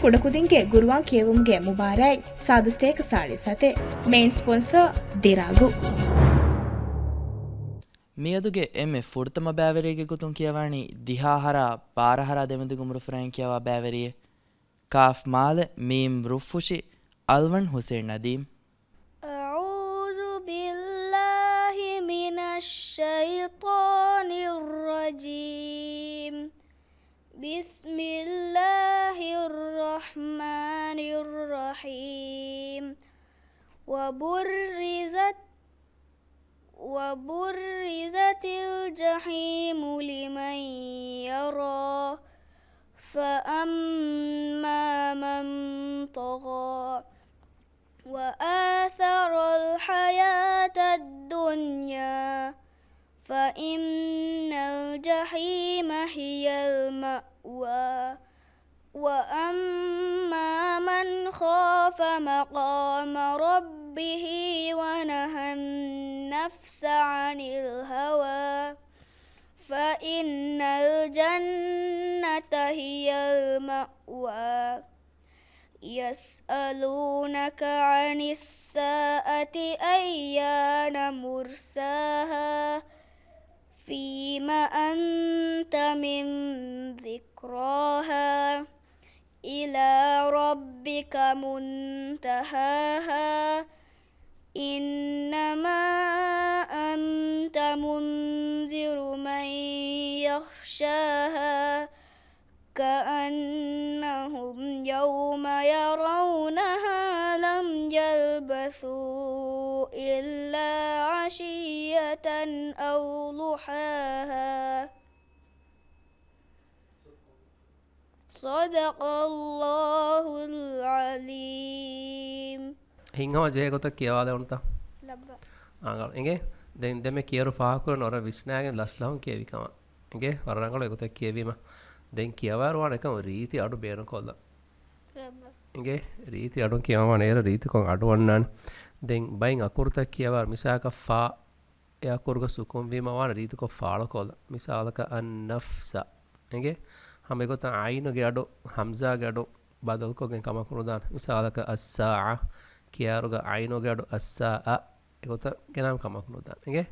ಕುಡಕುದಿಂಗೆ ಗುರುವಾಂ ಕೇವುಂಗೆ ಮುಬಾರೈ ಸಾದುಸ್ತೇಕ ಸಾಳಿ ಸತೆ ಮೇನ್ ಸ್ಪಾನ್ಸರ್ ದಿರಾಗು ಮಿಯದುಗೆ ಎಮ್ಮೆ ಫುಡ್ತಮ ಬ್ಯಾವೆರಿಗೆ ಗುತುಂ ಕಿಯವಾಣಿ ದಿಹಾಹರ ಪಾರಹರ ದೆಮದು ಗುಮ್ರು ಫ್ರಾಂಕ್ ಕಿಯವಾ ಬ್ಯಾವೆರಿಯೆ ಕಾಫ್ ಮಾಲೆ ಮೀಮ್ ರುಫುಶಿ ಅಲ್ವನ್ ಹುಸೇನ್ ನದೀಮ್ ಅಊಜು ಬಿಲ್ಲಾಹಿ ಮಿನಶ್ ಶೈತಾನಿರ್ ರಜೀಮ್ ಬಿಸ್ಮಿಲ್ಲಾಹಿರ್ ರಹ್ಮಾನಿರ್ ರಹೀಮ್ وبرزت الجحيم لمن يرى فأما من طغى وآثر الحياة الدنيا فإن الجحيم هي المأوى وأما من خاف مقام ربه ونهى النفس عن الهوى فإن الجنة هي المأوى يسألونك عن الساعة أيان مرساها فيما أنت من ذكراها إلى ربك منتهاها إنما أنت منذر من يخشاها كأنهم يوم يرونها لم يلبثوا إلا عشية أو ضحاها صدق الله العليم ಹಿಂಗವ ಜೇಗೊತ ಕಿಯವಾದ ಉಂತ لبا ಆಂಗಳ ಎಂಗೆ ದೆನ್ ದೆಮೆ ಕಿಯರು ಫಾಕುರ ನೊರ ವಿಸ್ನಾಗೆ ಲಸ್ಲಹಂ ಕಿಯವಿಕಮ ಎಂಗೆ ವರಂಗಳ ಎಗೊತ ಕಿಯವಿಮ ದೆನ್ ಕಿಯವಾರ ವಾಡ එකම ರೀತಿ අඩු බේන කොල්ල لبا ಎಂಗೆ ರೀತಿ අඩු ಕಿಯವ ನೇರ ರೀತಿ ಕೊಂ අඩු වන්නන් ದೆನ್ ಬೈನ್ ಅಕುರ್ತ ಕಿಯವಾರ ಮಿಸಾಕ ಫಾ ಯ ಕುರ್ಗ ಸುಕುಂ ವಿಮ ವಾನ ರೀತಿ ಕೊ ಫಾಳ ಕೊಲ್ಲ ಮಿಸಾಲಕ ಅನ್ ನಫ್ಸ ಎಂಗೆ ಹಮ ಎಗೊತ ಐನುಗೆ ಅಡು ಹಮ್ಜಾಗೆ ಅಡು ಬದಲ್ ಕೊಗೆನ್ ಕಮ ಕುರುದಾನ ಮಿಸಾಲಕ ಅಸ್ಸಾಅ ಕಿಯಾರುಗ ಐನುಗೆ ಅಡು ಅಸ್ಸಾಅ ಎಗೊತ ಗೆನಾಮ ಕಮ ಕುರುದಾನ ಎಂಗೆ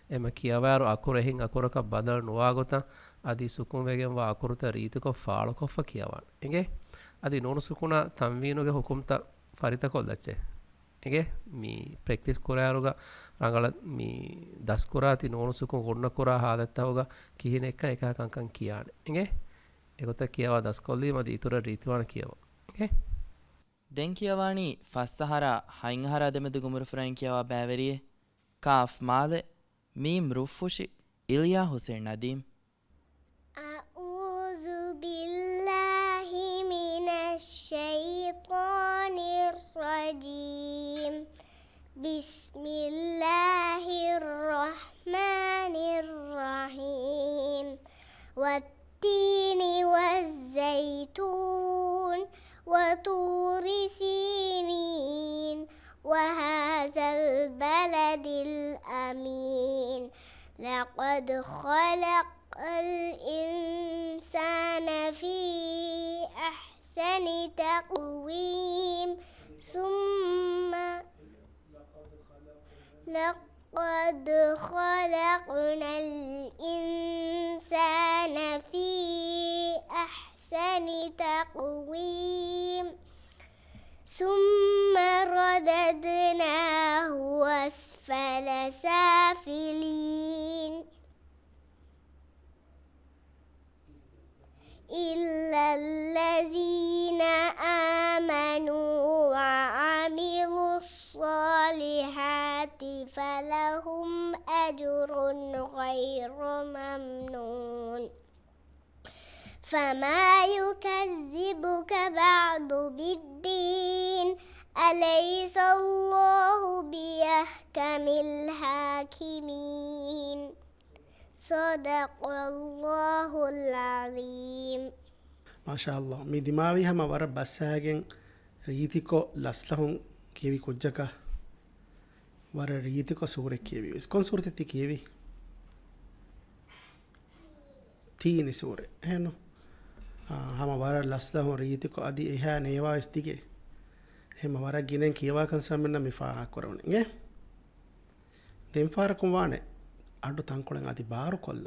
එම කියවෑරු අකුරෙහින් අකුරක බදල් නොවාගොත අදි සුකුම්වගෙන් වා අකුරුත රීතිකො ෆාල කොෆ කියවන්න එගේ අදි නොනු සුකුණ තම්වීනුගේ හුකුම්ත ෆරිත කොල්දච්චේ එගේ මී ප්‍රෙක්ටිස් කොරෑරුග රඟල මී දස්කුරාති නොනු සුකුන් ගොන්න කොරා හාදත්තවග කිහින එක එකකංකන් කියාන එගේ එකොත කියවා දස්කොල්ලී මද ඉතුර රීතිවාන කියව එගේ දෙන් කියවානි ෆස්සහර හයිංහර දෙමෙදු ගුමුරු ෆ්‍රැන් කියවා බෑවරියේ කාෆ් මාලේ ميم رفوشي إليا حسين نديم أعوذ بالله من الشيطان الرجيم بسم الله الرحمن الرحيم والتين والزيتون وطور سينين وهذا البلد الأمين لقد خلق الإنسان في أحسن تقويم ثم لقد خلقنا الإنسان في أحسن تقويم ثم رددناه أسفل سافلين إلا الذين آمنوا وعملوا الصالحات فلهم أجر غير ممنون فما يكذبك بعد بالدين أليس الله بأحكم الحاكمين صدق الله العظيم ما شاء الله مي دماغي هم ور بساگن ريتيكو لسلهم كيوي كوجكا ور ريتيكو سورة كيوي اسكون سورة تي كيوي تيني سورة هنو hama wara laslahun රීතිකො අදි එහා නේවා ස්තිගේ එහෙම වරක් ගිනෙන් කියවා කන්සම්මන්න මිෆා කරවන ගේ දෙම් පාරකුම් වානේ අඩු තංකොලෙන් අති බාරු කොල්ල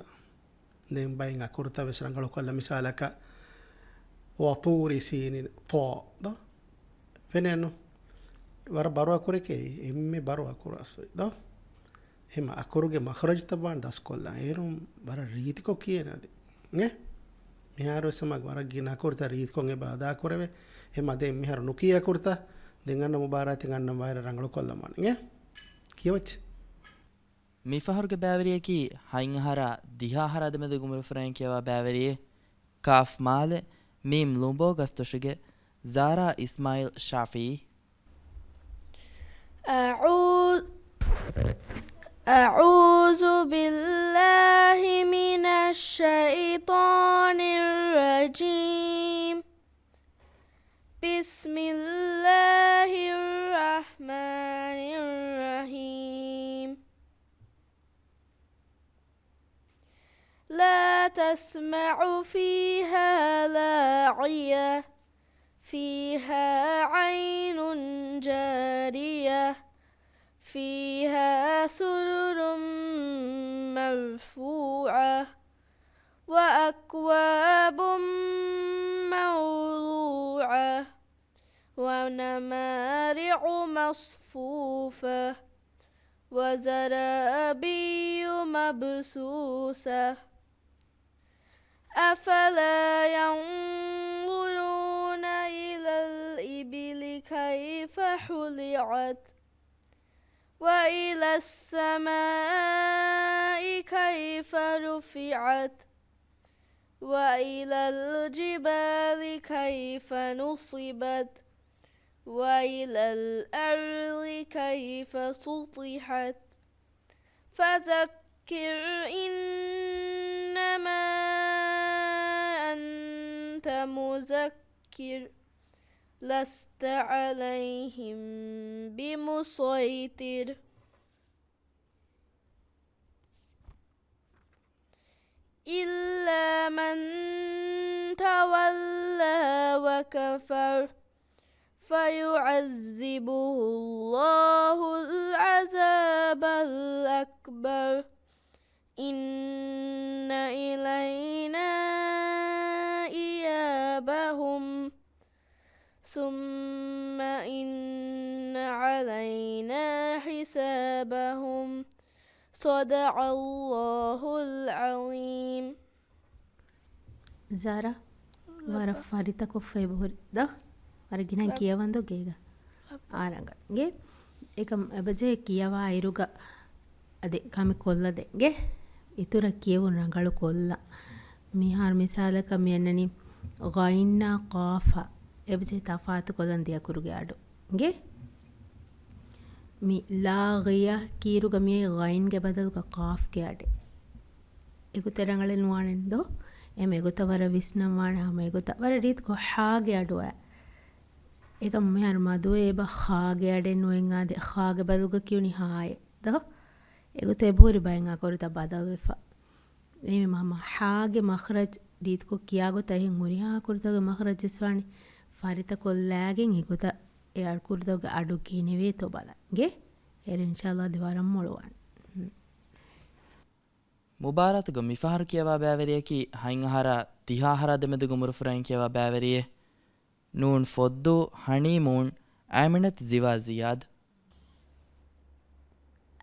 දෙම් බයින් අකුරුත වෙසරංගල කොල්ල මිසාලක වතුරි සීනින් තෝද වෙනනු වර බරු අකුරකේ එම්මේ බරු අකුර අසයි ද එහෙම අකුරුගේ මඛරජ් තබන් දස් කොල්ල ඒරුම් වර රීතිකො කියනද ගේ මිහාර සමග වර ගින අකුරත රීතිකොන් ඒ බාදා කරවේ එහෙම දෙම් මිහාර නුකිය අකුරත දෙගන්න මුබාරාති ගන්න වයර රංගල කොල්ලමන් ගේ කියවච් මිෆහරුගේ බෑවරියකි හයින්හර දිහාහර දෙමෙද ගුමුරු ෆ්‍රෑන් කියවා බෑවරියේ කාෆ් මාල මීම් ලුම්බෝ ගස්තොෂගේ زارا إسماعيل شافعي أعوذ بالله من الشيطان الرجيم بسم الله الرحمن الرحيم لا تسمع فيها لاغية فيها عين جارية فيها سرر مرفوعة وأكواب موضوعة ونمارع مصفوفة وزرابي مبسوسة أفلا ينظرون إلى الإبل كيف حلعت وإلى السماء كيف رفعت وإلى الجبال كيف نصبت وإلى الأرض كيف سطحت فذكر إنما أنت مذكر لست عليهم بمسيطر إلا من تولى وكفر فيعذبه الله العذاب الأكبر إن إلينا إيابهم ثم إن علينا حسابهم صدق الله العظيم زارا وارا فاريتا كوفي بهور ده අරගෙන කියවන්දෝ ගේග ආරංගගේ එක එබජේ කියවා අයිරුග අදේ කමි කොල්ලදෙගේ ඉතුර කියවුන් රංගලු කොල්ල මිහාර මිසාලක මෙන්නනි ගයින්නා කාෆා එබජේ තෆාත කොලන් දිය කුරුගේ අඩු ගේ මි ලාගිය කීරුග මිය ගයින්ගේ බදලුක කාෆ් ගේ අඩේ එකුත රංගලේ නුවානෙන්දෝ එමෙ එකුත වර විස්නම් වාන එකුත වර රීත් කොහාගේ අඩුව එක මෙහර මදුව ඒබ හාගේ අඩෙන් නුවෙන් ආදේ හාගේ බදුග කියුනි හාය ද එගු තෙබුරි බයින් අකොරත බදල් වෙෆා එමෙ මම හාගේ මඛරජ් දීත් කො කියාගො තහින් මුරිහා කුරතගේ මඛරජ් ස්වානි ෆරිත කොල්ලාගෙන් එගොත ඒ අර කුරතගේ අඩු කිනෙවේ තෝ බලගේ එර ඉන්ෂාල්ලාහ් දිවාරම් මොළවන් මුබාරතුග මිෆහරු කියවා බෑවරියකි හයින්හර තිහාහර දෙමෙද ගුමුරු ෆ්‍රෑන් කියවා බෑවරියේ نون فضو حنيمون آمنت زوا زياد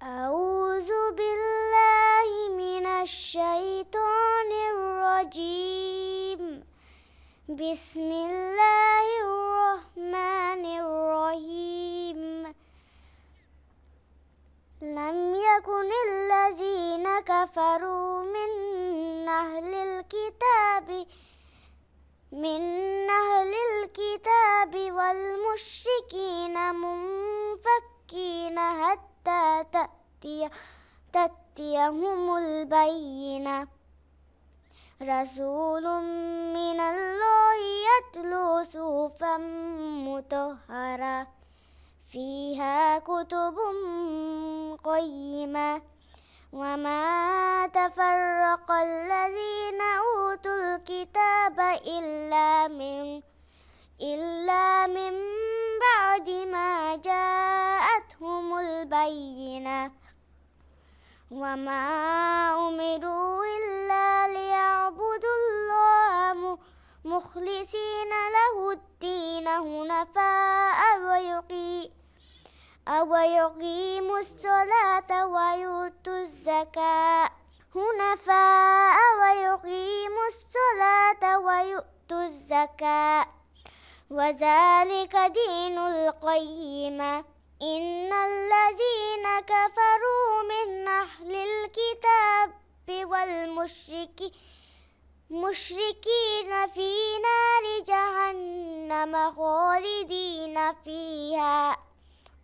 أعوذ بالله من الشيطان الرجيم بسم الله الرحمن الرحيم لم يكن الذين كفروا من أهل الكتاب والمشركين منفكين حتى تأتيهم البينة رسول من الله يتلو صحفا مطهرة فيها كتب قيمة وما تفرق الذين أوتوا الكتاب إلا من بعد ما جاءتهم البينة وما أمروا إلا ليعبدوا الله مخلصين له الدين حنفاء ويقيموا الصلاة ويؤتوا الزكاة وذلك دين القيمة إن الذين كفروا من أهل الكتاب والمشركين في نار جهنم خالدين فيها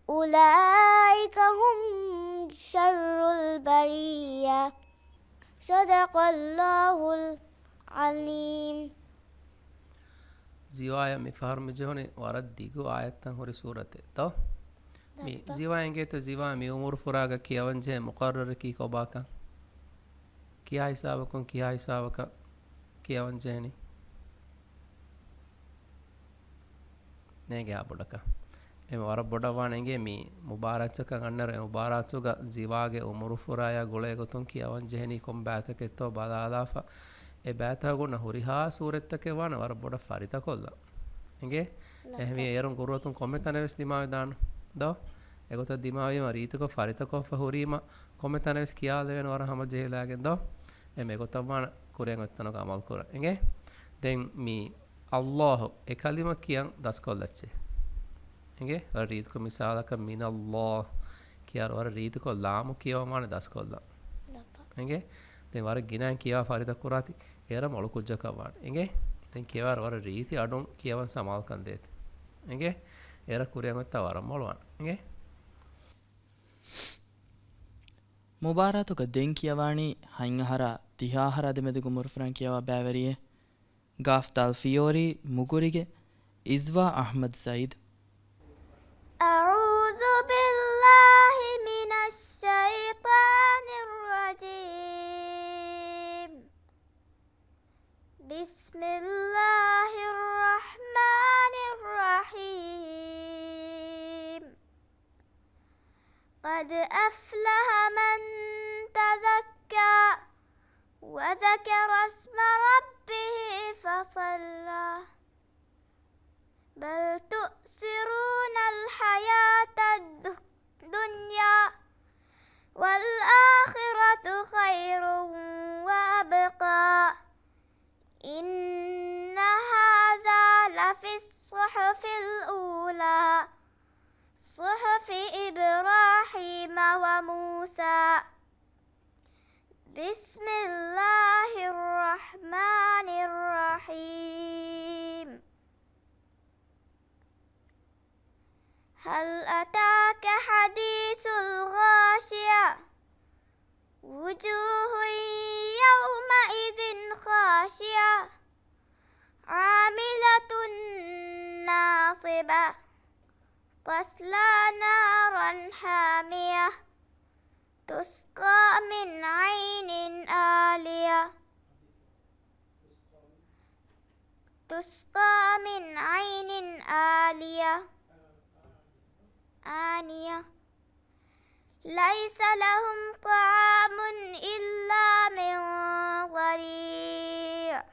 أولئك هم شر البرية صدق الله العليم زیوایا می فهم جهونه وارد دیگو آیتن هوری صورته تو می زیواینگه تو زیوا می امور فراغ کی اونجه مقرر کی کو باکا کیا حساب کا کی اونجه نی नेगे आबुडका एम वर बोडवानेगे मी मुबारचक अन्नरे मुबारचुगा जीवागे उमुरु फुराया गुळे गोतुं की अवन जेहनी कोम बातके तो बादालाफा ए बाता गुण हुरिहा सूरतके वान वर बोड फरिता कोल्ला एगे ehmi erun gurutun kometaneves dimawe dan do egota dimawe ma ritiko farita ko fahurima kometaneves kiya leven war hama jehelagen do em egota wan kuren ottano amal kora enge den mi Allah e kalima kiyan das kollache enge war ritiko misalaka min Allah kiyar war ritiko lamu kiyawa mane das kolla enge den war ginan kiyawa farita kurati era molu kujjaka wan enge den kiyar war riti adun kiyawan samal kan det enge era kuriyan otta war molwan enge ಮುಬಾರಾತುಗ ದೆಂಕಿಯವಾಣಿ ಹೈಂಗಹರ ತಿಹಾಹರ ದೆಮೆದುಗು ಮುರ್ಫ್ರಂ ಕಿಯವ ಬ್ಯಾವರಿಯೆ ಗಾಫ್ತಾಲ್ ಫಿಯೋರಿ ಮುಗುರಿಗೆ ಇಜ್ವಾ ಅಹ್ಮದ್ ಸೈದ್ أعوذ بالله من الشيطان الرجيم بسم الله الرحمن الرحيم قد أفلح من تزكى وذكر اسم ربه فصلى بل تؤثرون الحياة الدنيا والآخرة خير وأبقى إن هذا لفي الصحف الأولى صحف إبراهيم وموسى بسم الله الرحمن الرحيم هل أتاك حديث الغاشية وجوه يومئذ خاشعة عاملة ناصبة تصلى نارا حامية تسقى من عين آنية ليس لهم طعام إلا من ضريع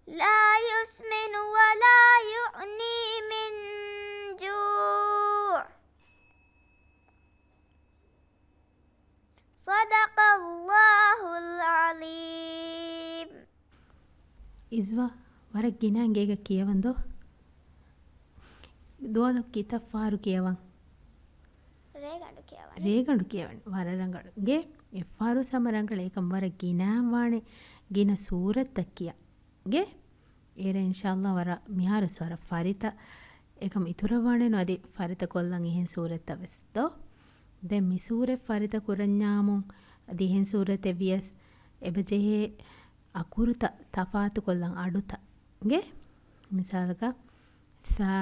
لا يسمن ولا يغني من جوع صدق الله العظيم ඉස්වා වරක් ගෙනාන්ගේක කියවන්දෝ දුවදක් කිතක් ෆාරු කියවන් ರೇಗಂಡು ಕೇವಣ್ ವರರಂಗಳುಗೆ ಎಫ್ಫಾರು ಸಮರಂಗಳು ಏಕಂ ವರ ಗಿನಾವಾಣೆ ಗಿನ ಸೂರತ್ತಕ್ಕಿಯಗೆ ಏರ ಇನ್ಶಾಲ್ಲಾ ವರ ಮಿಹಾರು ಸ್ವರ ಫರಿತ ಏಕಂ ಇತುರವಾಣೆನು ಅದಿ ಫರಿತ ಕೊಲ್ಲಂ ಇಹೆನ್ ಸೂರತ್ತ ವೆಸ್ದೋ ದೆ ಮಿ ಸೂರೆ ಫರಿತ ಕುರഞ്ഞാಮು ಅದಿ ಇಹೆನ್ ಸೂರತೆ ವಿಯಸ್ ಎಬಜೆಹೆ ಅಕುರುತ ತಫಾತು ಕೊಲ್ಲಂ ಅಡುತಗೆ ಮಿಸಾಲಗ ಸಾ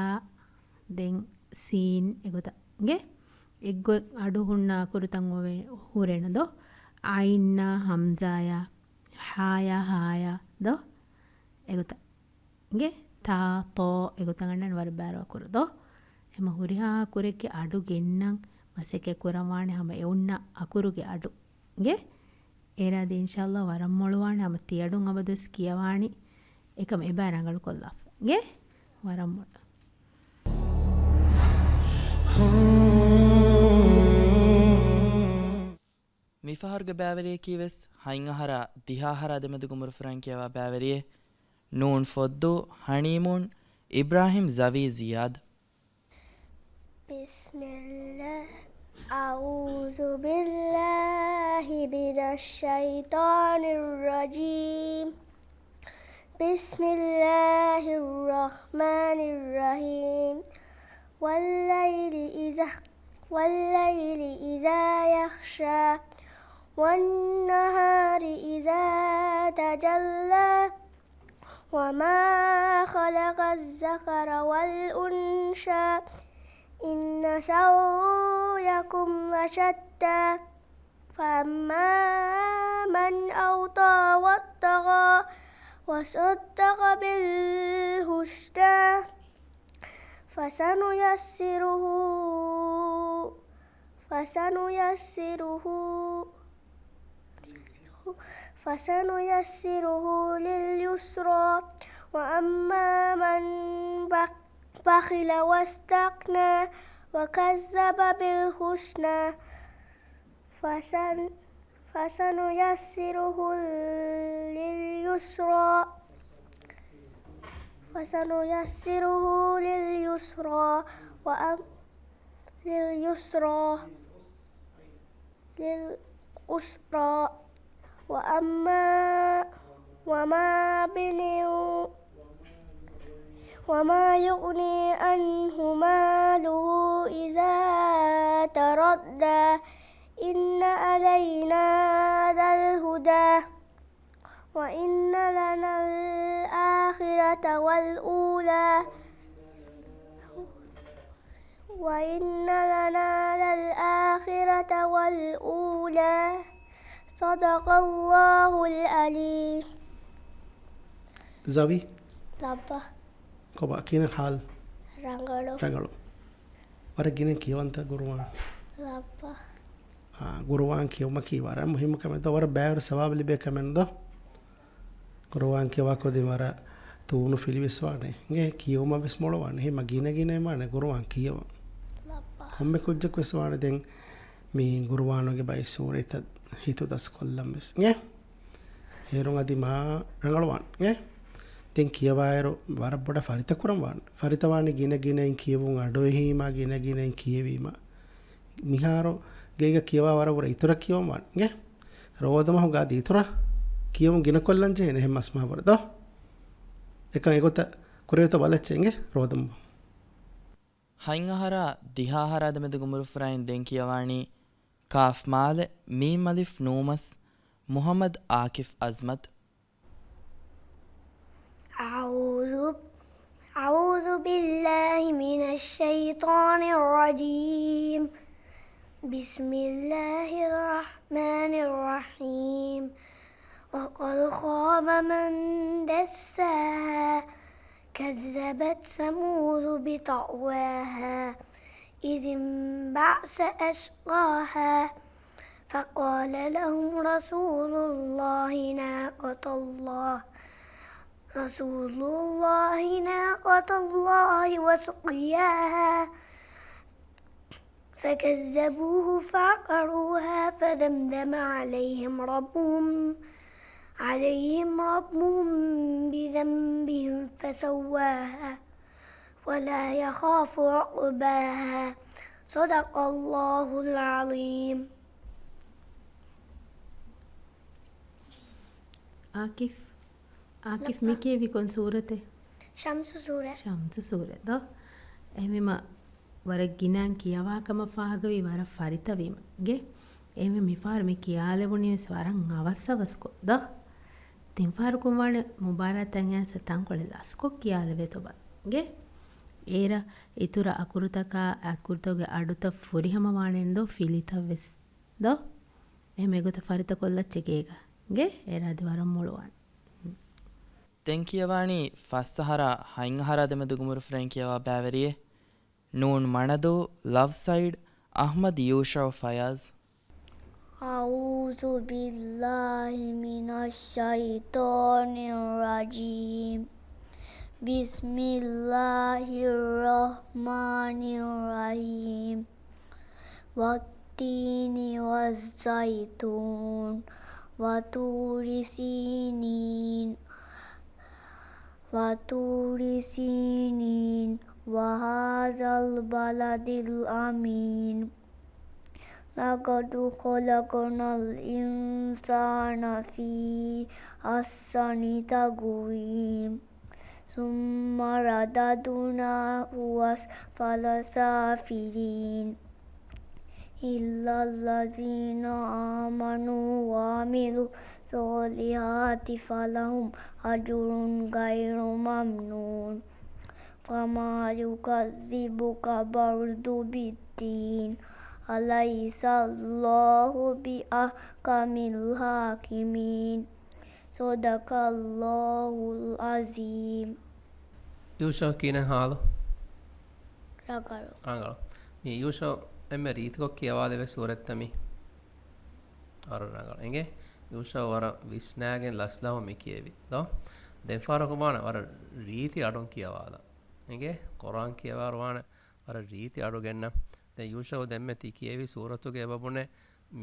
ದೆನ್ ಸೀನ್ ಎಗೊತಗೆ ಎಗ್ಗೊ ಅಡು ಹುಣ್ಣ ಕುರುತಂಗೊವೆ ಹೂರೆಣದೋ ಐನ್ನ ಹಂಜಾಯ ಹಾಯ ಹಾಯ ದೋ ಎಗುತ ಗೆ ತಾ ತೋ ಎಗುತಂಗಣ್ಣನ ವರ ಬ್ಯಾರವ ಕುರುದೋ එම හුරිහා කුරෙක්ගෙ අඩු ගෙන්නං මසෙකෙ කුරවාණි හම එවුන්න අකුරුගෙ අඩුගේ ඒරාද ඉන්ශල්ලා වරම් මොළුවාණි හම තියඩුන් අබදොස් කියවාණි එකම එබෑ රංගලු කොල්ලාගේ වරම් මොළ මිෆහර්ග බෑවරියකී වෙස් හයින් අහර දිහාහර දෙමෙදු කුමරු ෆ්‍රැන්කියවා බෑවරියේ නූන් ෆොද්දෝ හනීමුන් ඉබ්‍රාහිම් සවී සියාද් بسم الله أعوذ بالله من الشيطان الرجيم بسم الله الرحمن الرحيم والليل إذا يخشى والنهار إذا تجلى وما خلق الذكر والأنثى إن سعيكم لشتى فأما من أعطى واتقى وصدق بالحسنى فسنيسره لليسرى وأما من بخل واستغنى وكذب بالحسنى فسنيسره لليسرى وما يغني عنه ماله إذا تردى إن علينا للهدى وإن لنا الآخرة والأولى صدق الله العليم زوي لبا කොබ කියන හාල් රංගලු වරගෙන කියවන්ත ගුරුවාන් ලබ්බා ගුරුවාන් කියවම කීවර මුහිම කමෙන්ද වර බෑවර සවාබ ලිබේ කමෙන්ද ගුරුවාන් කියවකෝදී වර තුණු ෆිලිවිස්වානේ ගේ කියවම බස් මොළවන්නේ හිම ගිනගින එමානේ ගුරුවාන් කියව ලබ්බා හොම්මෙ කුජ්ජක් වෙස්වානේ දැන් මේ ගුරුවානෝගේ බයිසෝරිත හිතු දස් කොල්ලම් බස් ගේ හේරුන් අදි මා රංගලවන් ගේ තින් කියවායරු වරබොඩ ෆරිතකුරම්වාන් ෆරිතවානි ගෙනගෙනයින් කියවුන් අඩොහෙහිම ගෙනගෙනයින් කියවීම මිහාරෝ ගේග කියවා වරවර ඉතුර කියවම්වාන් ගේ රෝදමහු ගාද ඉතුර කියවුන් ගෙන කොල්ලංචේ එහෙම මස්මහවරද එකන් එකොත කුරේත බලච්චෙන්ගේ රෝදම හයින් අහර දිහාහර දෙමෙදු කුමරු ෆ්‍රැන් දෙන් කියවාණි කාෆ් මාල මීම් අලිෆ් නූමස් මුහම්මද් ආකිෆ් අස්මත් أعوذ بالله من الشيطان الرجيم بسم الله الرحمن الرحيم وقد خاب من دساها كذبت ثمود بطغواها إذ انبعث أشقاها فقال لهم رسول الله ناقة الله وسقياها فكذبوه فعقروها فدمدم عليهم ربهم بذنبهم فسواها ولا يخاف عقباها صدق الله العظيم ආකිෆ් මිකේ විකොන් සූරතේ شمس سورة ශම්සු සූරද එහෙමම වර ගිනන් කියවාකම ෆාගවි වර ෆරිතවීමගේ එහෙම මිෆාර මේ කියාලෙවුනිස් වරන් අවස්සවස්කොද තින්ෆාර කුමාර මුබාරතන් යන් සතන් කොල ලස්කො කියාලෙවෙ තොබගේ ඒර ඉතුර අකුරුතකා අකුරුතෝගේ අඩුත ෆුරිහමවානෙන්දෝ ෆිලිතවස් දෝ එහෙම එගොත ෆරිත කොල්ලච්චකේගගේ ඒරාදි වරම් මුළුවන් ತೆಂ ಕಿಯವಾಣಿ ಫಸ್ಸಹರ ಹೈಂಗಹರ ದೆಮೆದುಗುಮುರು ಫ್ರೆಂ ಕಿಯವಾ ಬ್ಯಾವರಿಯೆ ನೂನ್ ಮಣದು ಲವ್ ಸೈಡ್ ಅಹ್ಮದ್ ಯೂಶಾ ಫಯಾಜ್ أعوذ بالله من الشيطان الرجيم بسم الله الرحمن الرحيم والتين والزيتون وطور سينين وهذا البلد الأمين لقد خلقنا الإنسان في أحسن تقويم ثم رددناه أسفل سافلين إلا الذين آمنوا وعملوا الصالحات فلهم أجر غير ممنون فما يكذبك بعد بالدين أليس الله بأحكم الحاكمين صدق الله العظيم ಯೂಶವ್ ಕೀನ ಹಾಲು රගරු ರಂಗಳು ಮೀ ಯೂಶವ್ ಎಮ್ಮೆ ರೀತಿಗೊ ಕಿಯವಾದೆವೆ ಸೂರತ್ತಮಿ ಅರ ರಂಗಳು ಎಂಗೆ ಯೂಶವ್ ವರ ವಿಸ್ನಾಗೆನ್ ಲಸ್ಲಾವ ಮಿ ಕಿಯವಿ ದೋ ದೆಫಾರಕುಮಾನ ವರ ರೀತಿ ಅಡೊಂ ಕಿಯವಾದ ಎಂಗೆ ಕುರಾನ್ ಕಿಯವಾರವಾನ ವರ ರೀತಿ ಅಡುಗೆನ್ನ ದೆ ಯೂಶವ್ ದೆಮ್ಮೆ ತಿ ಕಿಯವಿ ಸೂರತುಗೆ ಬಬುನೆ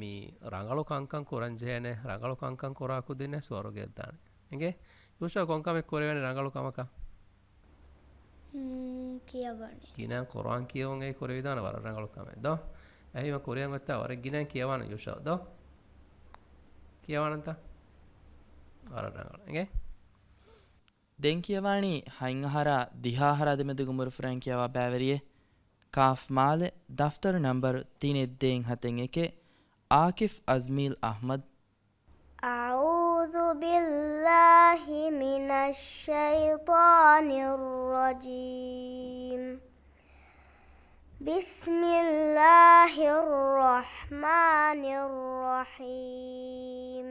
ಮೀ ರಂಗಳು ಕಂಕಂ ಕುರಂಜೇನೆ ರಂಗಳು ಕಂಕಂ ಕುರಾಕುದಿನೆ ಸ್ವರುಗೆ ಎದ್ದಾನೆ ಎಂಗೆ ಯೂಶವ್ ಕೊಂಕಮೆ ಕೊರೆವೆನೆ ರಂಗಳು ಕಮಕ කියවනේ ගිනන් කොරාන් කියවන්ගේ කොරවිදාන වර ರಂಗಳು කමෙ දෝ එහිම කොරියන් ගත්තා වර ගිනන් කියවන යුෂා දෝ කියවනන්ත වර ರಂಗಳು ಎಂಗೆ ದೆಂ ಕಿಯವಾಣಿ ಹೈಂಗಹರ ದಿಹಾಹರ ದೆಮೆದುಗುಮುರು ಫ್ರೆಂ ಕಿಯವಾ ಬ್ಯಾವರಿಯೆ ಕಾಫ್ ಮಾಲೆ ದಫ್ತರ್ ನಂಬರ್ 3 ಹತೆಂ ಎಕೆ ಆಕಿಫ್ ಅಜ್ಮೀಲ್ ಅಹ್ಮದ್ أعوذ بالله من الشيطان الرجيم بسم الله الرحمن الرحيم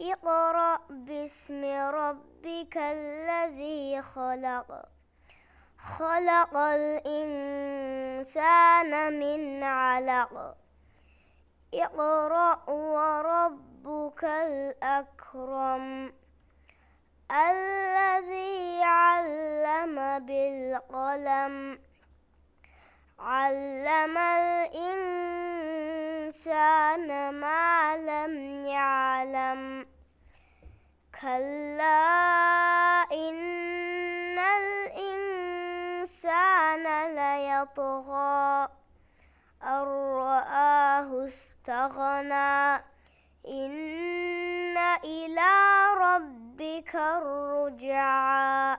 اقرأ باسم ربك الذي خلق الإنسان من علق اقرأ وربك الأكرم الذي علم بالقلم علم الإنسان ما لم يعلم كلا إن الإنسان ليطغى أن رآه استغنى إن إلى ربك الرجعى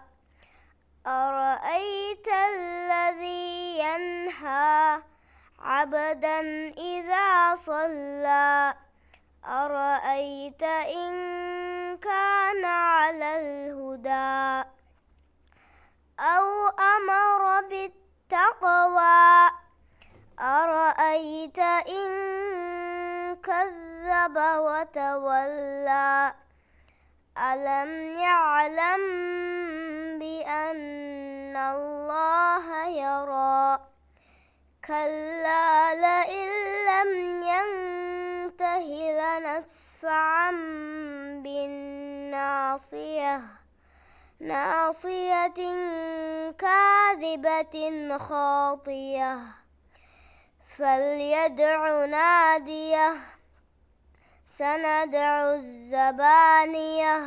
أرأيت الذي ينهى عبدا إذا صلى أرأيت إن كان على الهدى أو أمر بالتقوى أرأيت إن كذب وتولى ألم يعلم بأن الله يرى كلا لئن لم ينته لنسفعا بالناصية ناصية كاذبة خاطية فليدع ناديه سندع الزبانية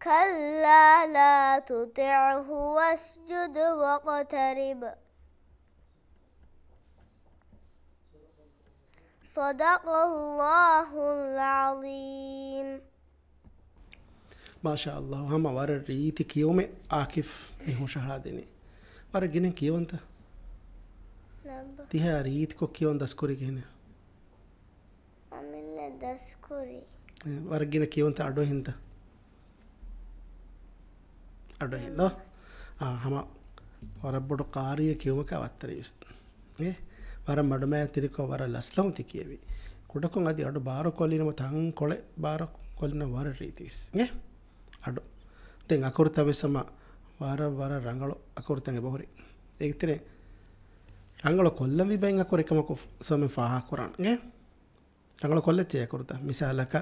كلا لا تطعه واسجد واقترب صدق الله العظيم ಮಾಶಾ ಅಲ್ಲಾಹ್ ಹಮ ವರ ರೀತಿ ಕಿಯೋಮೆ ಆಕಿಫ್ ನಿಹು ಶಹರಾದಿನಿ ವರ ಗಿನೆ ಕಿಯವಂತ ತಿಹ ರೀತಿ ಕೊ ಕಿಯවන් ದಸ್ಕುರಿ ಗಿನೆ ಅಮಿಲ್ಲ ದಸ್ಕುರಿ ವರ ಗಿನೆ ಕಿಯವಂತ ಅಡೋ ಹಿಂತ ಅಡೋ ಹಿಂದ ಹಮ ಹೊರಬ್ಬಡು ಕಾರಿಯ ಕಿವಮಕ ಅವತ್ತರಿಸ್ತ ವರ ಮಡುಮೆ ತಿರಿಕೋ ವರ ಲಸ್ಲಂ ತಿಕ್ಕಿಯವಿ ಕುಡಕೊಂಗ್ ಅದಿ ಅಡು ಬಾರೋ ಕೊಲ್ಲಿನ ತಂಕೊಳೆ ಬಾರೋ ಕೊಲ್ಲಿನ ವರ ರೀತಿಸ್ ಅಡು ತೆಂಗೆ ಅಕುರ್ತವೆ ಸಮ ವರ ರಂಗಳು ಅಕುರ್ತಂಗೆ ಬಹುರಿ ಏಗ್ತಿರೆ ರಂಗಳು ಕೊಲ್ಲವಿ ಬೈಂಗ್ ಅಕುರಿಕಮಕು ಸಮೆ ಫಾಹಾ ಕುರಾನ್ ರಂಗಳು ಕೊಲ್ಲೆಚ್ಚೆ ಅಕುರ್ತ ಮಿಸಾಲಕ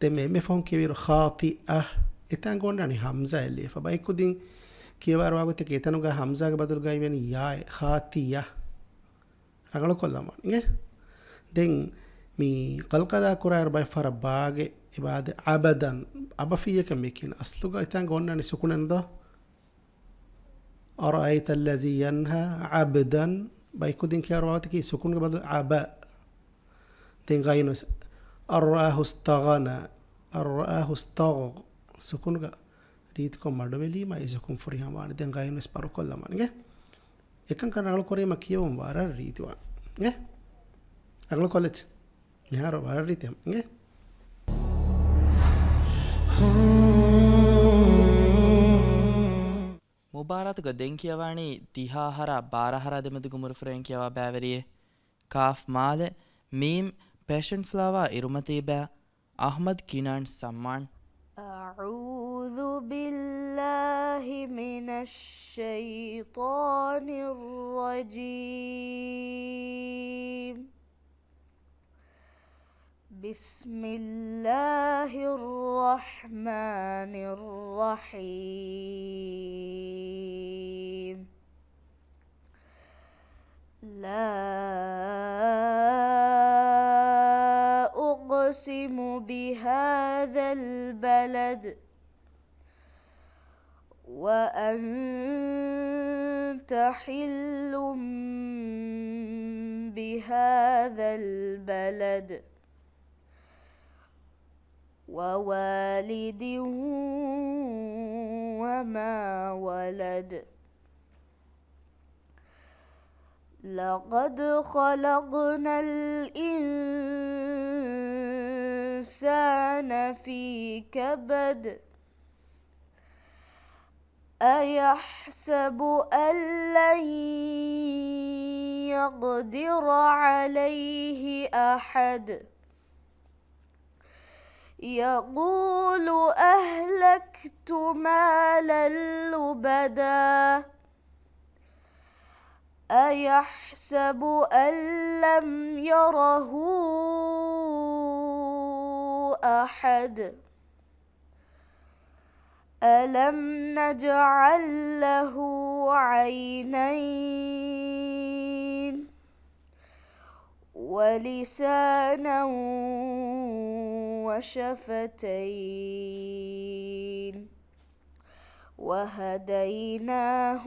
ತೆಮ್ಮೆ ಎಮ್ಮೆ ಫೋನ್ ಕಿವಿರು ಖಾತಿ ಇತಂಗ ಗೊಂಡಾಣಿ ಹಮ್ಜಾ ಎಲ್ಲಿ ಬೈಕುದಿನ್ ಕಿಯವಾರವಾಗುತ್ತೆ ಕೇತನುಗ ಹಮ್ಜಾಗ ಬದಲುಗ ಇವೇನು ಯಾಯ್ ಖಾತಿಯ ರಂಗಳು ಕೊಲ್ಲಮ್ಮ ದೆಂಗ್ ಮೀ ಕಲ್ಕದ ಕುರಾಯರ್ ಬೈ ಫರ ಬಾಗೆ ಇಬಾದೆ ಅಬದನ್ ಅಬಫಿಯಕ ಮೇಕಿನ ಅಸ್ಲುಗ ಇತಂಗ ಗೊಂಡಾಣಿ ಸುಕುನೆಂದೋ أرأيت الذي ينهى عبدا بيكودين كيرواتك سكون بدل عباء تنغاينوس الرآه استغنى الرآه استغ سكون ريتكم مدبلي ما يسكون فريها وان تنغاينوس بارو كل ما نجى يكن كان على كوري مكيوم بارا ريتوا نجى على كولت يهارو بارا ريتهم نجى ಮುಬಾರತ್ಗ ದೆಂಕಿಯವಾಣಿ ದಿಹಾಹರ ಬಾರಹರ ದೆಮೆದುಗು ಮುರುಫ್ರೆಂಕಿಯವ ಬ್ಯಾವರಿಯೆ ಕಾಫ್ ಮಾಲೆ ಮೀಮ್ ಪ್ಯಾಷನ್ ಫ್ಲವಾ ಇರುಮತಿ ಬ್ಯಾ ಅಹ್ಮದ್ ಕಿನಾನ್ ಸಮ್ಮಾನ್ أعوذ بالله من الشيطان الرجيم بسم الله الرحمن الرحيم لا أقسم بهذا البلد وأنت حل بهذا البلد ووالد وما ولد لقد خلقنا الإنسان في كبد أيحسب أن لن يقدر عليه أحد يقول أهلكت مالا لبدا أيحسب أن لم يره أحد ألم نجعل له عينين ولسانا وشفتين وهديناه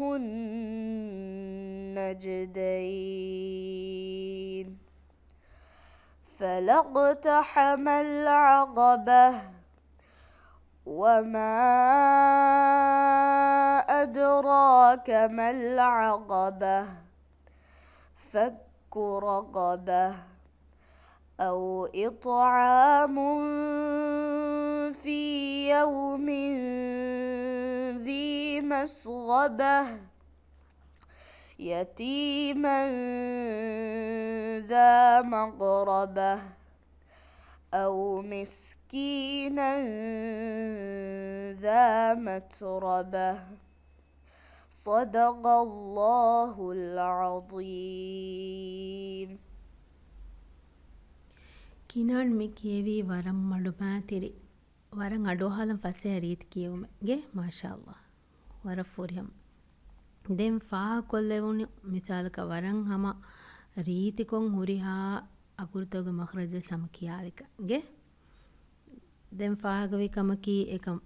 النجدين فلا اقتحم العقبة وما أدراك ما العقبة فك رقبة أو إطعام في يوم ذي مسغبة يتيما ذا مقربة أو مسكينا ذا متربة صدق الله العظيم ಕಿನಾಣ್ ಮಿ ಕೇವಿ ವರಂ ಮಡುಮಾತಿರಿ ವರಂ ಅಡೋಹಾಲಂ ಫಸೆ ರೀತಿ ಕಿಯುಮಗೆ ಮಾಶಾ ಅಲ್ಲಾಹ್ ವರ ಫುರಿಯಂ ದೆನ್ ಫಾಹ ಕೊಲ್ಲೆವುನಿ ಮಿಸಾಲಕ ವರಂ ಹಮ ರೀತಿಕೊಂ ಹುರಿಹಾ ಅಗುರ್ತೋಗ ಮಖ್ರಜ ಸಮಕಿಯಾಲಿಕಗೆ ದೆನ್ ಫಾಹಗವಿ ಕಮಕಿ ಏಕಂ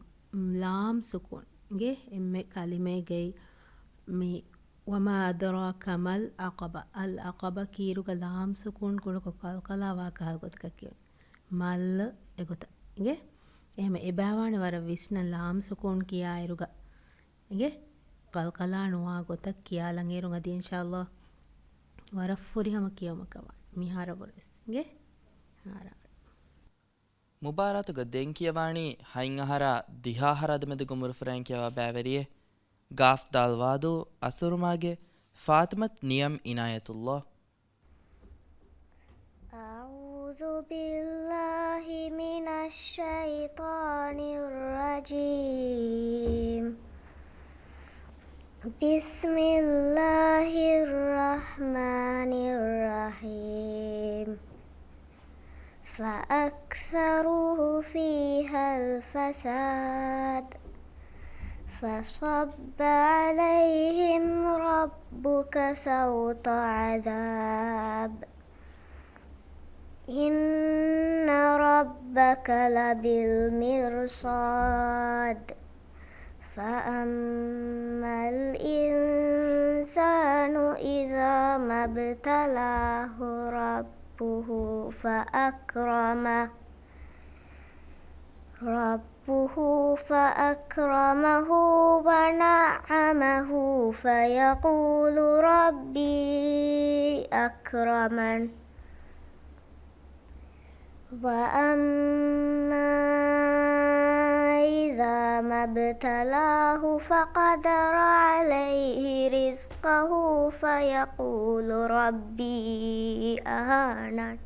ಲಾಮ್ ಸುಕೂನ್ ಗೆ ಎಮ್ಮೆ ಕಲಿಮೆ ಗೈ ಮಿ وما أدراك ما العقبة العقبة كيرو كلام سكون كلو كلا واقع قد كير مال إغوتا إيه إهم إباوان ورا ويسنا لام سكون كيا إيروغا إيه كلا نوا قد كيا لعيروغا دي إن شاء الله ورا فوري هم كيا مكوا ميهارا برس إيه هارا ಮುಬಾರತುಗ ದೆಂಕಿಯವಾಣಿ ಹೈಂಗಹರ ದಿಹಾಹರ ದೆಮೆದುಗು ಮುರುಫ್ರೆಂಕಿಯವ ಬ್ಯಾವರಿಯೆ ಗಾಫ್ ದಾಲ್ವಾದು ಅಸುರುಮಾಗೆ ಫಾತಿಮತ್ ನಿಯಮ್ ಇನಾಯತುಲ್ಲಾ. أعوذ بالله من الشيطان الرجيم بسم الله الرحمن الرحيم فأكثروا فيها الفساد فصب عليهم ربك سوط عذاب إن ربك لبالمرصاد فأما الإنسان إذا ما ابتلاه ربه فأكرمه ونعمه فيقول ربي أكرمن وأما إذا ما ابتلاه فقدر عليه رزقه فيقول ربي أهانن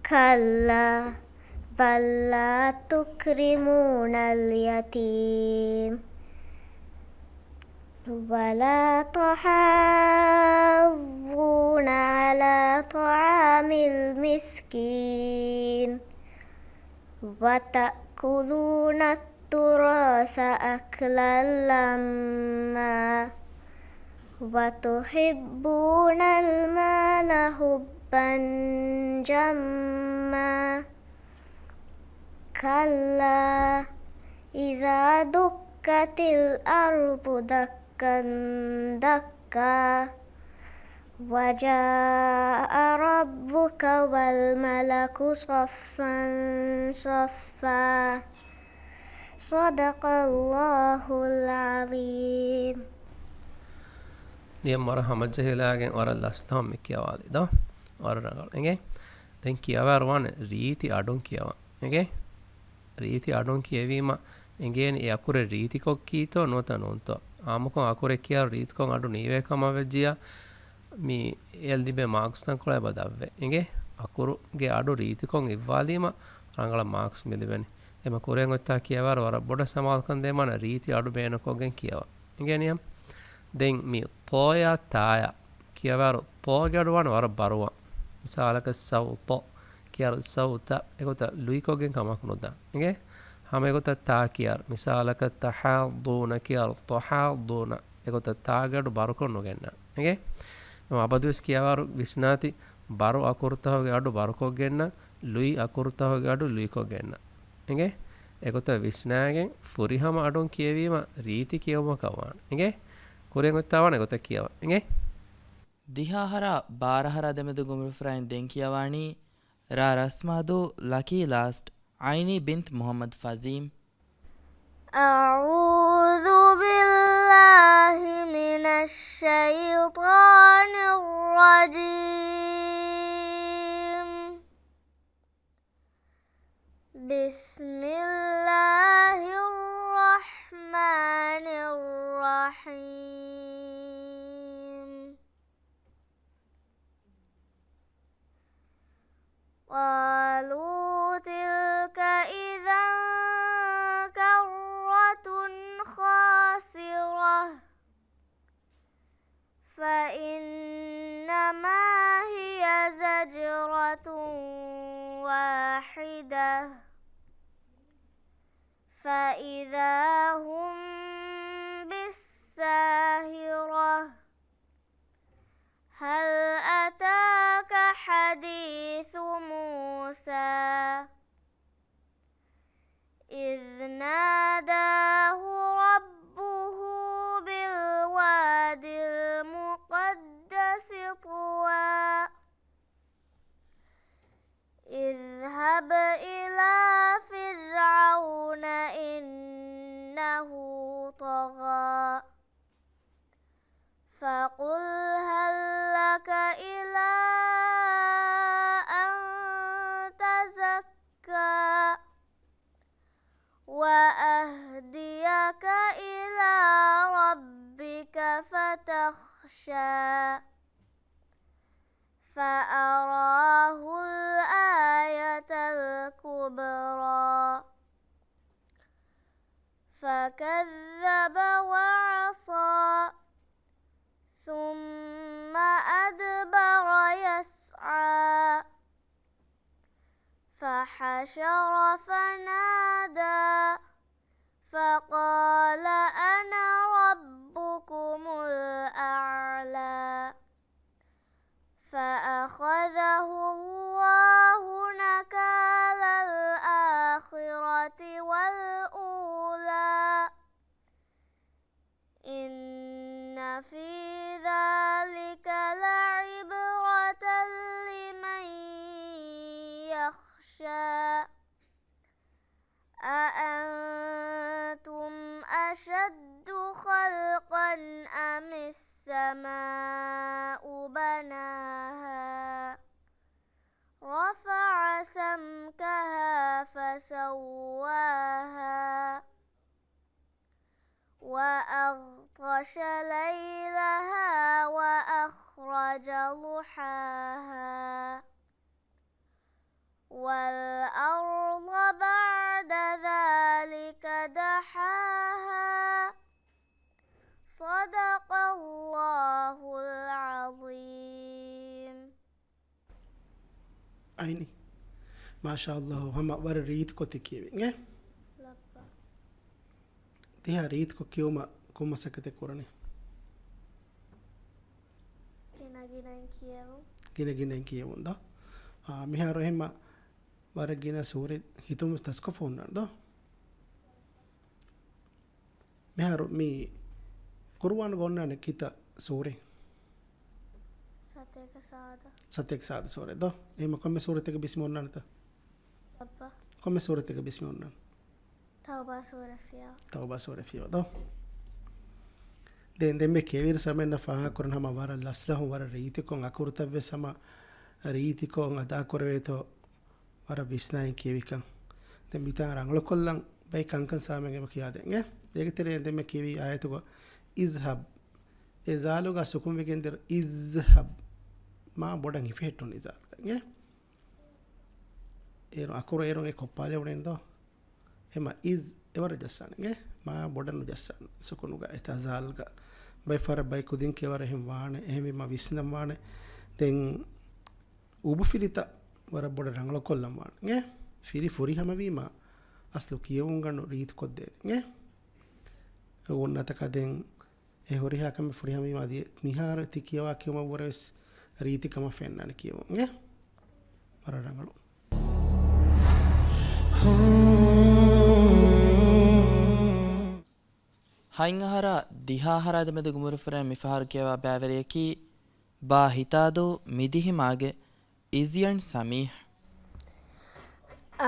كلا بل لا تكرمون اليتيم ولا تحاضون على طعام المسكين وتأكلون التراث أكلا لما وتحبون المال حبا جما كلا إذا دكت الأرض دكا دكا وجاء ربك والملك صفا صفا صدق الله العظيم. නියම් වර හමජ්ජහිලාගෙන් වර ලස්තම් මිකියවාලිද වර රඟල එගේ දැන් කියවරවන රීති අඩුන් කියවා එගේ රීති අඩුන් කියවීම එගේන ඒ අකුරේ රීතිකොක් කීතෝ නොත නොන්තෝ ආමකොන් අකුරේ කියා රීතිකොන් අඩු නීවේකම වෙජ්ජියා මේ එල් දිබේ මාක්ස් තන් කොලයි බදව්වේ එගේ අකුරුගේ අඩු රීතිකොන් ඉව්වාලීම රංගල මාක්ස් මිදෙවෙනි එම කුරෙන් ඔත්තා කියවර වර බොඩ සමාල්කන් දෙමන රීති අඩු බේනකොගෙන් කියවා එගේ නියම් දැන් මේ තෝයා තායා කියවර තෝගඩුවන වර බරුවා මිසාලක සවුතෝ කියර සවුත එකොත ලුයිකොගෙන් කමක් නොදා එගේ හැම එකොත තා කියර මිසාලක තහාදුන කියර තහාදුන එකොත තාගඩු බරුකොන් නොගෙන්න එගේ අබදුස් කියවර විශ්නාති බරු අකුර්තහගේ අඩු බරුකොගෙන්න ලුයි අකුර්තහගේ අඩු ලුයිකොගෙන්න එගේ එකොත විශ්නාගෙන් ෆුරිහම අඩුන් කියවීම රීති කියවම කවාන එගේ කුරෙන් ඔත්තාවන එකොත කියවා එගේ ದಿಹಾಹರ ಬಾರಹರ ದೆಮೆದು ಗುಮುಫ್ರೈನ್ ದೆಂಕಿಯವಾಣಿ ರಾ ರಸ್ಮಾದು ಲಕಿ ಲಾಸ್ಟ್ ಐನಿ ಬಿಂತ್ ಮೊಹಮ್ಮದ್ ಫಜೀಮ್. أعوذ بالله من الشيطان الرجيم بسم الله الرحمن الرحيم قالوا تلك إذا كرة خاسرة فإنما هي زجرة واحدة فإذا هم بالساهرة هل أتاك حديث موسى إذ ناداه ربه بالواد المقدس طوى اذهب إلى فرعون إنه طغى فقل هل لك إلى أن تزكى وأهديك إلى يخشى فأراه الآية الكبرى فكذب وعصى ثم أدبر يسعى فحشر فنادى فقال أنا ربكم الأعلى فأخذه الله نكال الآخرة والأولى إن في ذلك لعبرة لمن يخشى أأنتم أشد خلقا أم السماء بناها رفع سمكها فسواها وأغطش ليلها وأخرج ضحاها والأرض بعد ذلك دحاها صدق الله العظيم. අයිනි මාශාල්ලාහ් හම වර රීත් කොති කියවෙන් ඈ තියා රීත් කො කියවම කොමසකතේ කරන්නේ गिन කියවුන් ද මිහාර එහෙම වර गिන සූරේ හිතුම් තස්ක ෆෝන් නද මිහාර මේ කුර්ආන් ගොන්නන කිත සූරේ සතේක සාද සූරේ ද එහෙම කොම්මේ සූරේ තක බිස්ම ඔන්නනත أبا කොම්මේ සූරේ තක බිස්ම ඔන්නන توبة سورة فيها tawba sura fiwa do den me kevir samen na faha kurna ma wara laslahu wara reeti kon akurtavve sama reeti kon ada korveto wara visnain kevikan den bitan ranglo kollan bay kankan samen e kiya den e ege tere den me kevi ayatu go izhab ezalu ga sukum wegen der izhab ma bodan ifetun izal e ero akuro ero e koppale unen do ema iz evara jassange ma bodanu jassan sukunuga etazalga bay fara bay kudin kewara him waane ehme ma visnam waane den ubu filita wara boda ranglo kollam waane nge firi furi hama wima aslu kiyewun ganu reet kodde nge onnataka den e hori hakam furi hama wima di mihar ti kiyawa kiyuma wores reeti kama fennane kiyewun nge wara ranglo ಹೈಂಗಹರ ದಿಹಾಹರದ ಮೆದು ಗುಮುರುಫರ ಮಿಫಹರ್ ಕೆವಾ ಬ್ಯಾವರಿಯಕಿ ಬಾ ಹಿತಾದು ಮಿದಿಹಿ ಮಾಗೆ ಇಜಿಯನ್ ಸಮೀಹ್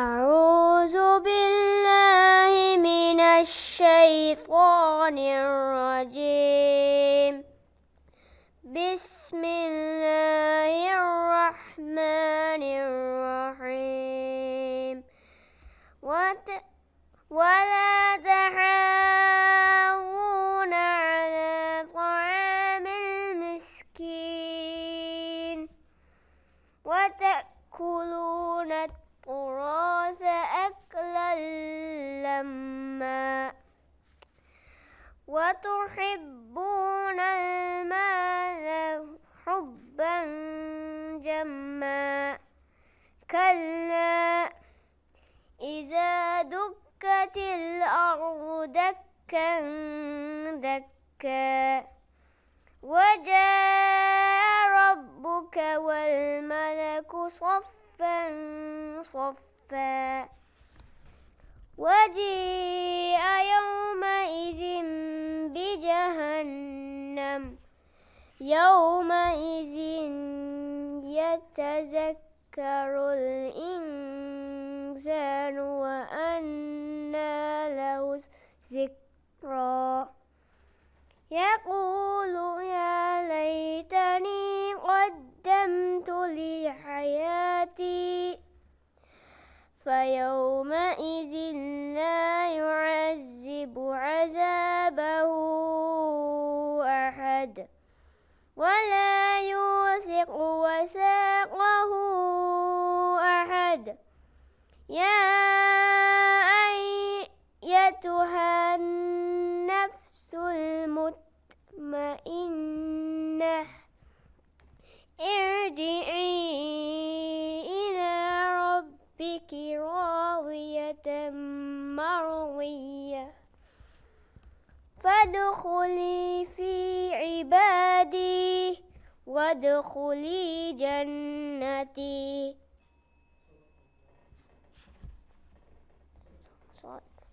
أعوذ بالله من الشيطان الرجيم بسم الله الرحمن الرحيم ولا تحاضون على طعام المسكين وتأكلون التراث أكلا لما وتحبون المال حبا جما كلا إذا دكت الأرض دكا دكا وجاء ربك والملك صفا صفا وجيء يومئذ بجهنم يومئذ يتذكر الإنسان وأنى له الذكرى يقول يا ليتني قدمت لحياتي فيومئذ لا يعذب عذابه أحد ولا يوثق وثاقه أحد يا أيتها النفس المطمئنة ارجعي إلى ربك راضية مرضية فادخلي في عبادي وادخلي جنتي.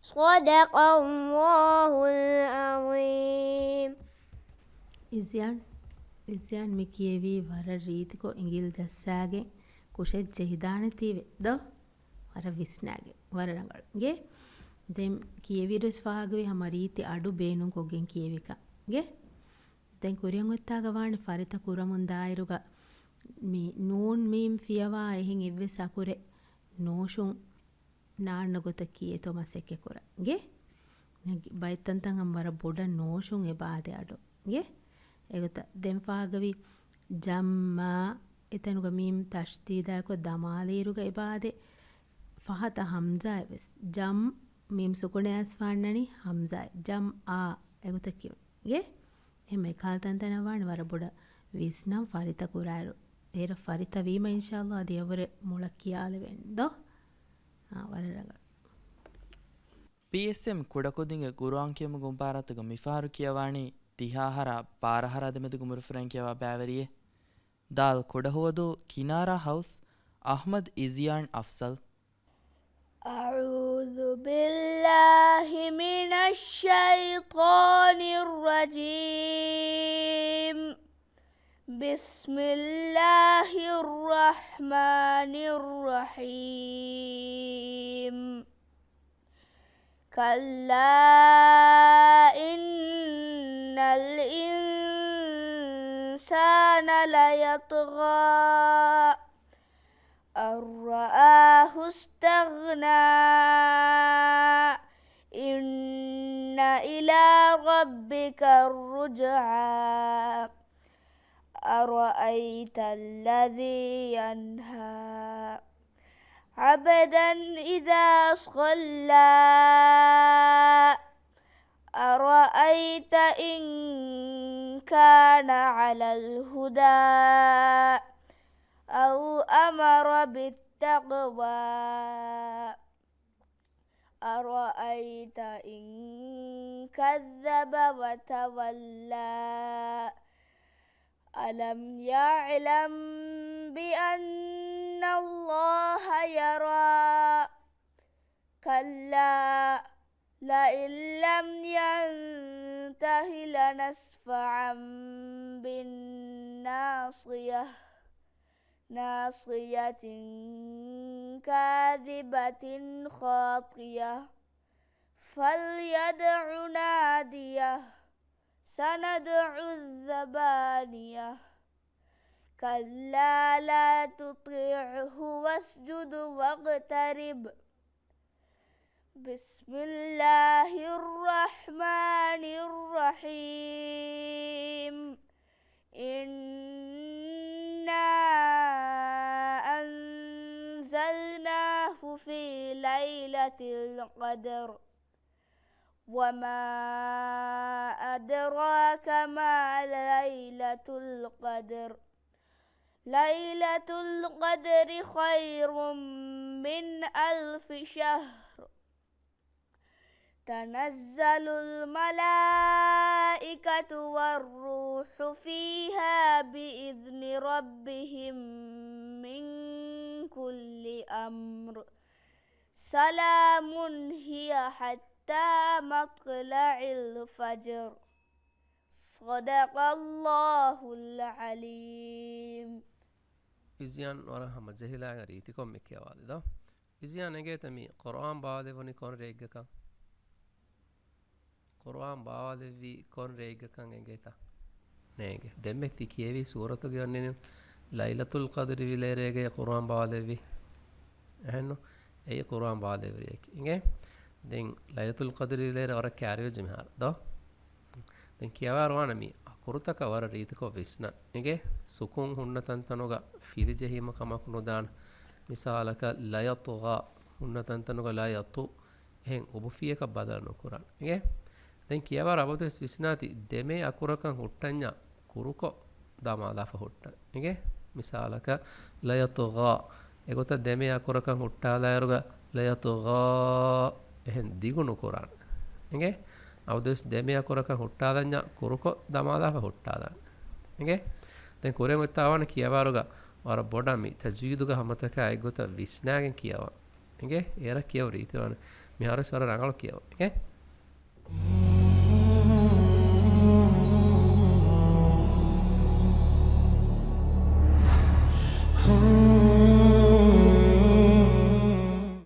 صدق الله العظيم. ඉසියන් මි කියවී වර රීතිකො ඉංගිල් ජස්සාගෙන් කුෂෙච්චෙ හිදානතිවෙ ද වර විස්නාගෙ වරරඟල්ගේ දෙම් කියවිරස් වාගවේ හම රීති අඩු බේනුම් කොගෙන් කියවිකගේ දැන් කුරියන් ඔත්තාගවාන ෆරිත කුරමුන් දායිරුග නූන් මීම් ෆියවා එහින් ඉව්වෙ සකුරෙ නෝෂුන් නාන්න ගොත කියේ තොමස් එක්කෙ කුරගේ බයිත්තන්තන් හම් වර බොඩ නෝෂුන් එබාදෙ අඩුගේ එගත දෙම් ෆාගවි ජම්මා එතනුග මීම් තෂ්දීදායකො දමාලීරුග එබාදෙ ෆහත හම්සායවෙස් ජම් මීම් සුකුණෑස් ෆාන්නනි හම්සාය ජම් ආ එගත කිව්ගේ එහෙම කාල්තන්තනවාන වර බොඩ විස්නම් ෆරිත කුරාරු ඒර ෆරිත වීම ඉන්ෂාල්ලාහ් දියවර මුල කියාලෙවෙන්ද වරරඟ PSM ಕುಡಕೊದಿಂಗೆ ಗುರುವಾಂಕಿಯಮ ಗುಂಪಾರತಗ ಮಿಫಾರು ಕಿಯವಾಣಿ ತಿಹಾಹರ ಪಾರಹರದ ಮೆದು ಗುಮುರು ಫ್ರೆಂಕಿಯವ ಬ್ಯಾವರಿಯೆ ದಾಲ್ ಕುಡಹುವದು ಕಿನಾರಾ ಹೌಸ್ ಅಹ್ಮದ್ ಇಜಿಯಾನ್ ಅಫ್ಸಲ್ أعوذ بالله من الشيطان الرجيم بسم الله الرحمن الرحيم كلا إن الإنسان ليطغى أن رآه استغنى إن إلى ربك الرجعى أرأيت الذي ينهى عبدا إذا صلى أرأيت إن كان على الهدى أو أمر بالتقوى أرأيت إن كذب وتولى ألم يعلم بأن الله يرى كلا لئن لم ينته لنسفعا بالناصية ناصية كاذبة خاطية فليدع ناديه سندع الزبانية كلا لا تطيعه واسجد واقترب بسم الله الرحمن الرحيم إنا أنزلناه في ليلة القدر وما أدراك ما ليلة القدر ليلة القدر خير من 1000 شهر تنزل الملائكة والروح فيها بإذن ربهم من كل أمر سلام هي حتى مطلع الفجر صدق الله العليم. ඉසියන් වර හම ජහිලාග රීතිකොම් එක්කවාදද ඉසියන් එගේතමි කොරආන් බාදෙවනි කොන් රේග්ගකන් කොරආන් බාදෙවි කොන් රේග්ගකන් එගේතා නේගේ දෙම්මෙක්ති කියවි සූරතු ගන්නේ ලයිලතුල් ඛදරි විලේරේගේ කොරආන් බාදෙවි එහෙන්නු ඒ කොරආන් බාදෙවරියක ඉගේ දැන් ලයිලතුල් ඛදරි විලේර වර කෑරියෝ ජමහර ද දැන් කියවා රවනමි අකුරුතක වර රීතිකෝ විස්න එගේ සුකුන් හුන්නතන්තනුග ෆිරිජෙහීම කමක් නොදාන මිසාලක ලයතුග හුන්නතන්තනුග ලයතු එහෙන් උබුෆියක බදල් නොකුරන් එගේ දැන් කියවර අවදස් විස්නාති දෙමේ අකුරකන් හුට්ටඤ්ඤා කුරුකෝ දමාදාෆ හුට්ට එගේ මිසාලක ලයතුග එගොත දෙමේ අකුරකන් හුට්ටාදායරුග ලයතුග එහෙන් දිගුණු කුරන් එගේ අවදස් දෙමේ අකුරකන් හුට්ටාදඤ්ඤා කුරුකෝ දමාදාෆ හුට්ටාදන් එගේ දැන් කුරේ මුත්තාවන කියවරුග වර බොඩමි තජීදුග හමතක අයගොත විස්නාගෙන් කියවා එගේ එර කියව රීතිවන මිහාර සර රංගල කියව එගේ